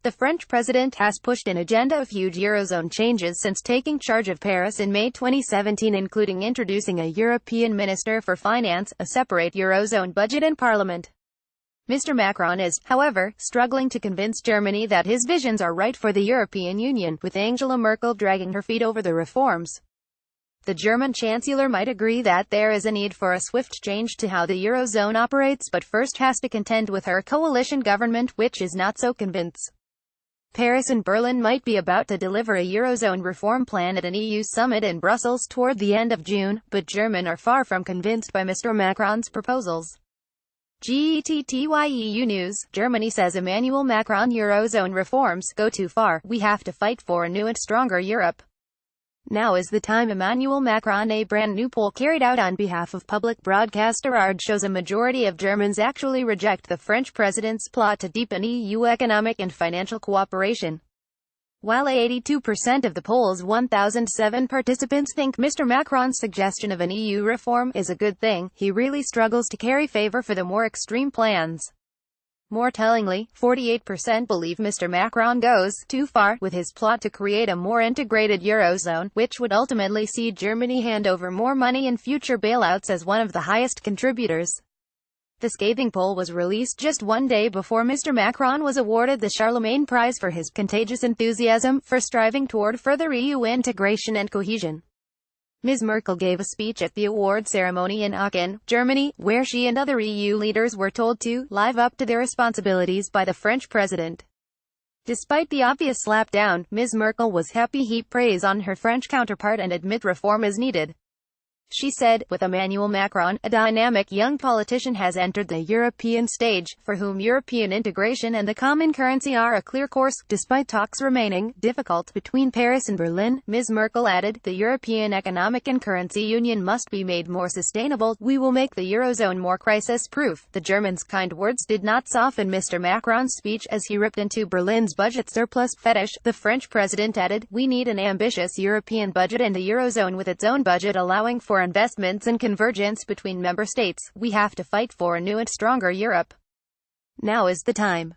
The French president has pushed an agenda of huge Eurozone changes since taking charge of Paris in May 2017, including introducing a European Minister for Finance, a separate Eurozone budget and parliament. Mr. Macron is, however, struggling to convince Germany that his visions are right for the European Union, with Angela Merkel dragging her feet over the reforms. The German Chancellor might agree that there is a need for a swift change to how the Eurozone operates, but first has to contend with her coalition government, which is not so convinced. Paris and Berlin might be about to deliver a Eurozone reform plan at an EU summit in Brussels toward the end of June, but Germans are far from convinced by Mr. Macron's proposals. GETTYEU News, Germany says Emmanuel Macron Eurozone reforms go too far, we have to fight for a new and stronger Europe. Now is the time. Emmanuel Macron. A brand new poll carried out on behalf of public broadcaster ARD shows a majority of Germans actually reject the French president's plot to deepen EU economic and financial cooperation. While 82% of the poll's 1,007 participants think Mr. Macron's suggestion of an EU reform is a good thing, he really struggles to carry favor for the more extreme plans. More tellingly, 48% believe Mr. Macron goes too far with his plot to create a more integrated Eurozone, which would ultimately see Germany hand over more money in future bailouts as one of the highest contributors. The scathing poll was released just one day before Mr. Macron was awarded the Charlemagne Prize for his contagious enthusiasm for striving toward further EU integration and cohesion. Ms. Merkel gave a speech at the award ceremony in Aachen, Germany, where she and other EU leaders were told to live up to their responsibilities by the French president. Despite the obvious slapdown, Ms. Merkel was happy to heap praise on her French counterpart and admit reform is needed. She said, with Emmanuel Macron, a dynamic young politician has entered the European stage, for whom European integration and the common currency are a clear course. Despite talks remaining difficult between Paris and Berlin, Ms. Merkel added, the European Economic and Currency Union must be made more sustainable. We will make the Eurozone more crisis-proof. The Germans' kind words did not soften Mr. Macron's speech as he ripped into Berlin's budget surplus fetish. The French president added, we need an ambitious European budget and the Eurozone with its own budget allowing for investments and convergence between member states. We have to fight for a new and stronger Europe. Now is the time.